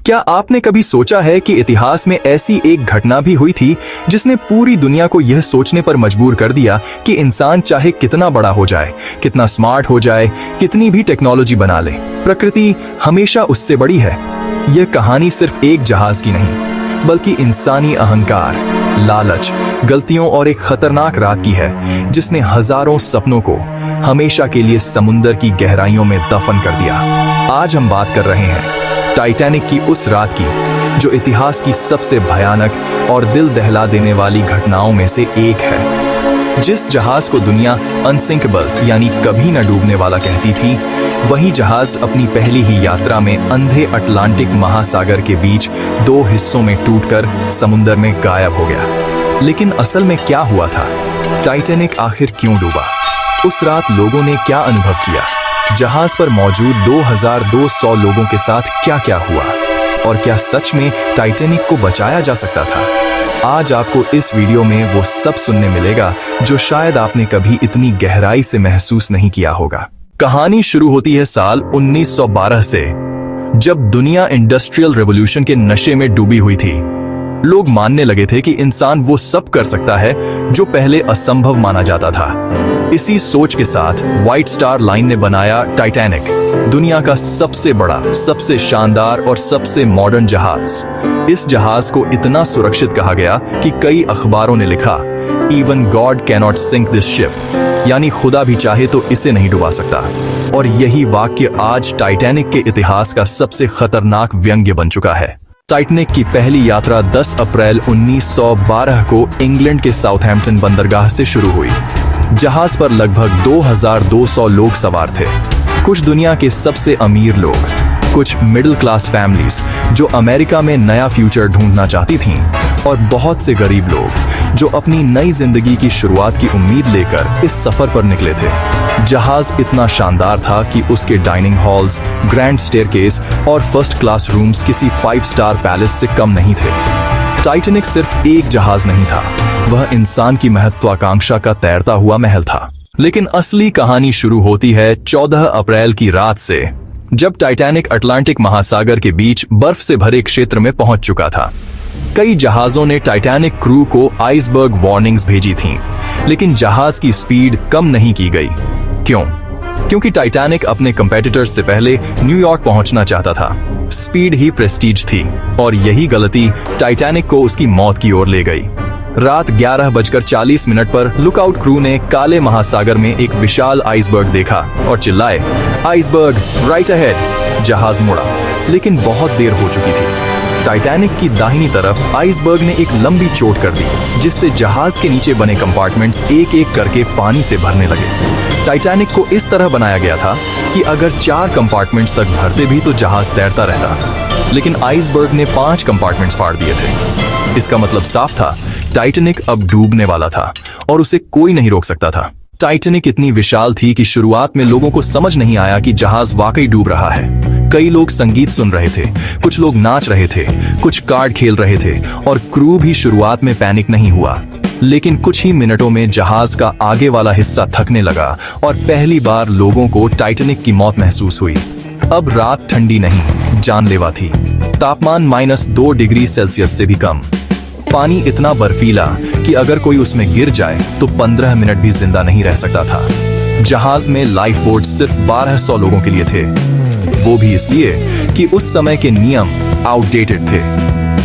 क्या आपने कभी सोचा है कि इतिहास में ऐसी एक घटना भी हुई थी जिसने पूरी दुनिया को यह सोचने पर मजबूर कर दिया कि इंसान चाहे कितना बड़ा हो जाए, कितना स्मार्ट हो जाए, कितनी भी टेक्नोलॉजी बना ले, प्रकृति हमेशा उससे बड़ी है। यह कहानी सिर्फ एक जहाज की नहीं, बल्कि इंसानी अहंकार, लालच, गलतियों और एक खतरनाक रात की है जिसने हजारों सपनों को हमेशा के लिए समुंदर की गहराइयों में दफन कर दिया। आज हम बात कर रहे हैं टाइटैनिक की उस रात की जो इतिहास की सबसे भयानक और दिल दहला देने वाली घटनाओं में से एक है। जिस जहाज को दुनिया अनसिंकेबल यानी कभी न डूबने वाला कहती थी, वही जहाज अपनी पहली ही यात्रा में अंधे अटलांटिक महासागर के बीच दो हिस्सों में टूटकर समुंदर में गायब हो गया। लेकिन असल में क्या हुआ था? टाइटैनिक आखिर क्यों डूबा? उस रात लोगों ने क्या अनुभव किया? जहाज पर मौजूद 2200 लोगों के साथ क्या क्या हुआ? और क्या सच में टाइटैनिक को बचाया जा सकता था? आज आपको इस वीडियो में वो सब सुनने मिलेगा जो शायद आपने कभी इतनी गहराई से महसूस नहीं किया होगा। कहानी शुरू होती है साल 1912 से, जब दुनिया इंडस्ट्रियल रेवोल्यूशन के नशे में डूबी हुई थी। लोग मानने लगे थे कि इंसान वो सब कर सकता है जो पहले असंभव माना जाता था। इसी सोच के साथ व्हाइट स्टार लाइन ने बनाया टाइटैनिक, दुनिया का सबसे बड़ा, सबसे शानदार और सबसे मॉडर्न जहाज। इस जहाज को इतना सुरक्षित कहा गया कि कई अखबारों ने लिखा, even God cannot sink this ship, यानी खुदा भी चाहे तो इसे नहीं डुबा सकता। और यही वाक्य आज टाइटैनिक के इतिहास का सबसे खतरनाक व्यंग्य बन चुका है। टाइटैनिक की पहली यात्रा 10 अप्रैल 1912 को इंग्लैंड के साउथहैम्पटन बंदरगाह से शुरू हुई। जहाज पर लगभग 2200 लोग सवार थे। कुछ दुनिया के सबसे अमीर लोग, कुछ मिडिल क्लास फैमिलीज जो अमेरिका में नया फ्यूचर ढूंढना चाहती थीं, और बहुत से गरीब लोग जो अपनी नई जिंदगी की शुरुआत की उम्मीद लेकर इस सफर पर निकले थे। जहाज इतना शानदार था कि उसके डाइनिंग हॉल्स, ग्रैंड स्टेयरकेस और फर्स्ट क्लास रूम्स किसी 5 स्टार पैलेस से कम नहीं थे। टाइटैनिक सिर्फ एक जहाज नहीं था, वह इंसान की महत्वाकांक्षा का तैरता हुआ महल था। लेकिन असली कहानी शुरू होती है 14 अप्रैल की रात से, जब टाइटैनिक अटलांटिक महासागर के बीच बर्फ से भरे क्षेत्र में पहुंच चुका था। कई जहाजों ने टाइटैनिक क्रू को आइसबर्ग वार्निंग्स भेजी थीं, लेकिन जहाज की स्पीड कम नहीं की गई। क्यों? क्योंकि टाइटैनिक अपने कंपेटिटर्स से पहले न्यूयॉर्क पहुंचना चाहता था। स्पीड ही प्रेस्टीज थी, और यही गलती टाइटैनिक को उसकी मौत की ओर ले गई। रात 11:40 पर लुकआउट क्रू ने काले महासागर में एक विशाल आइसबर्ग देखा और चिल्लाए, आइसबर्ग राइट अहेड। जहाज मुड़ा, लेकिन बहुत देर हो चुकी थी। टाइटैनिक की दाहिनी तरफ आइसबर्ग ने एक लंबी चोट कर दी, जिससे जहाज के नीचे बने कंपार्टमेंट्स एक एक करके पानी से भरने लगे। टाइटैनिक को इस तरह बनाया गया था कि अगर 4 कंपार्टमेंट्स तक भरते भी तो जहाज तैरता रहता, लेकिन आइसबर्ग ने 5 कंपार्टमेंट्स फाड़ दिए थे। इसका मतलब साफ था, टाइटैनिक अब डूबने वाला था और उसे कोई नहीं रोक सकता था। टाइटैनिक इतनी विशाल थी कि शुरुआत में लोगों को समझ नहीं आया कि जहाज वाकई डूब रहा है। कई लोग संगीत सुन रहे थे, कुछ लोग नाच रहे थे, कुछ कार्ड खेल रहे थे, और क्रू भी शुरुआत में पैनिक नहीं हुआ। लेकिन कुछ ही मिनटों में जहाज का आगे वाला हिस्सा थकने लगा और पहली बार लोगों को टाइटैनिक की मौत महसूस हुई। अब रात ठंडी नहीं, जानलेवा थी। तापमान -2 डिग्री सेल्सियस से भी कम। पानी इतना बर्फीला कि अगर कोई उसमें गिर जाए तो 15 मिनट भी जिंदा नहीं रह सकता था। जहाज में लाइफ बोट सिर्फ 1200 लोगों के लिए थे, वो भी इसलिए कि उस समय के नियम आउटडेटेड थे।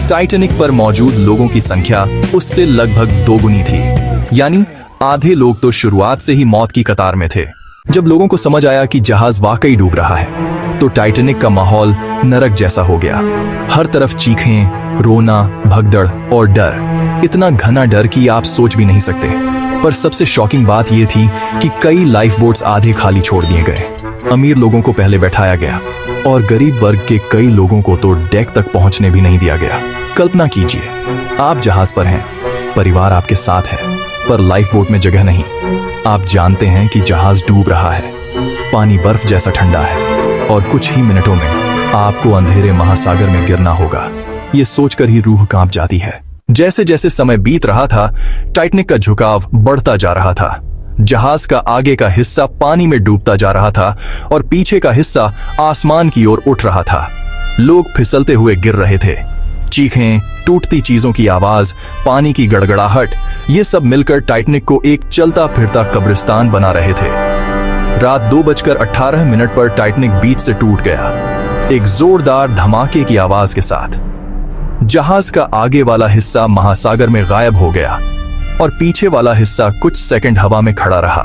टाइटैनिक पर मौजूद लोगों की संख्या उससे लगभग 2 गुनी थी, यानी आधे लोग तो शुरुआत से ही मौत की कतार में थे। जब लोगों को समझ आया कि जहाज वाकई डूब रहा है, तो टाइटैनिक का माहौल नरक जैसा हो गया। हर तरफ चीखें, रोना, भगदड़ और डर, इतना घना डर कि आप सोच भी नहीं सकते। पर सबसे शॉकिंग बात यह थी कि कई लाइफ बोट्स आधे खाली छोड़ दिए गए। अमीर लोगों को पहले बैठाया गया और गरीब वर्ग के कई लोगों को तो डेक तक पहुंचने भी नहीं दिया गया। कल्पना कीजिए, आप जहाज पर हैं, परिवार आपके साथ है, पर लाइफ बोट में जगह नहीं। आप जानते हैं कि जहाज डूब रहा है, पानी बर्फ जैसा ठंडा है, और कुछ ही मिनटों में आपको अंधेरे महासागर में गिरना होगा। ये सोचकर ही रूह कांप जाती है। जैसे जैसे समय बीत रहा था, टाइटैनिक का झुकाव बढ़ता जा रहा था। जहाज का आगे का हिस्सा पानी में डूबता जा रहा था और पीछे का हिस्सा आसमान की ओर उठ रहा था। लोग फिसलते हुए गिर रहे थे। चीखें, टूटती चीजों की आवाज, पानी की गड़गड़ाहट, ये सब मिलकर टाइटैनिक को एक चलता फिरता कब्रिस्तान बना रहे थे। रात 2:18 पर टाइटैनिक बीच से टूट गया, एक जोरदार धमाके की आवाज के साथ। जहाज का आगे वाला हिस्सा महासागर में गायब हो गया और पीछे वाला हिस्सा कुछ सेकंड हवा में खड़ा रहा,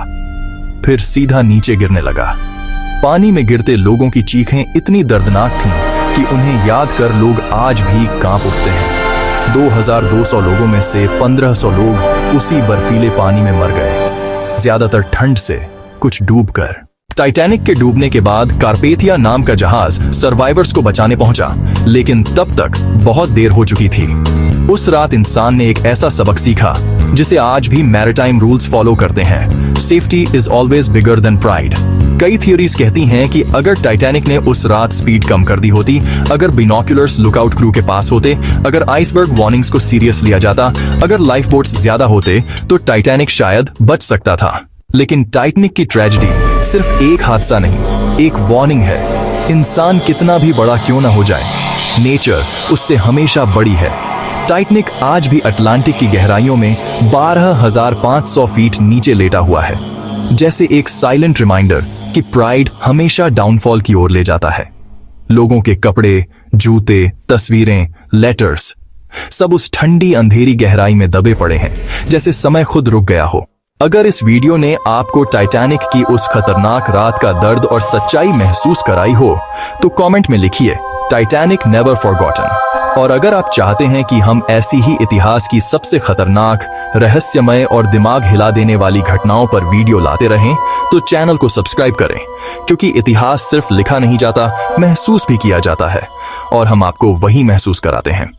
फिर सीधा नीचे गिरने लगा। पानी में गिरते लोगों की चीखें इतनी दर्दनाक थीं कि उन्हें याद कर लोग आज भी कांप उठते हैं। 2200 लोगों में से 1500 लोग उसी बर्फीले पानी में मर गए, ज्यादातर ठंड से, कुछ डूबकर। टाइटैनिक के डूबने के बाद कारपेथिया नाम का जहाज सर्वाइवर्स को बचाने पहुंचा, लेकिन तब तक बहुत देर हो चुकी थी। उस रात इंसान ने एक ऐसा सबक सीखा जिसे आज भी मैरिटाइम रूल्स फॉलो करते हैं। Safety is always bigger than pride. कई थियोरीज कहती हैं कि अगर टाइटैनिक ने उस रात स्पीड कम कर दी होती, अगर बिनोक्यूलर्स लुकआउट क्रू के पास होते, अगर आइसबर्ग वार्निंग्स को सीरियस लिया जाता, अगर लाइफ बोट्स ज्यादा होते, तो टाइटैनिक शायद बच सकता था। लेकिन टाइटैनिक की ट्रेजेडी सिर्फ एक हादसा नहीं, एक वार्निंग है। इंसान कितना भी बड़ा क्यों ना हो जाए, नेचर उससे हमेशा बड़ी है। टाइटैनिक आज भी अटलांटिक की गहराइयों में 12,500 फीट नीचे लेटा हुआ है, जैसे एक साइलेंट रिमाइंडर कि प्राइड हमेशा डाउनफॉल की ओर ले जाता है। लोगों के कपड़े, जूते, तस्वीरें, लेटर्स, सब उस ठंडी अंधेरी गहराई में दबे पड़े हैं, जैसे समय खुद रुक गया हो। अगर इस वीडियो ने आपको टाइटैनिक की उस खतरनाक रात का दर्द और सच्चाई महसूस कराई हो, तो कमेंट में लिखिए टाइटैनिक नेवर फॉरगॉटन। और अगर आप चाहते हैं कि हम ऐसी ही इतिहास की सबसे खतरनाक, रहस्यमय और दिमाग हिला देने वाली घटनाओं पर वीडियो लाते रहें, तो चैनल को सब्सक्राइब करें, क्योंकि इतिहास सिर्फ लिखा नहीं जाता, महसूस भी किया जाता है, और हम आपको वही महसूस कराते हैं।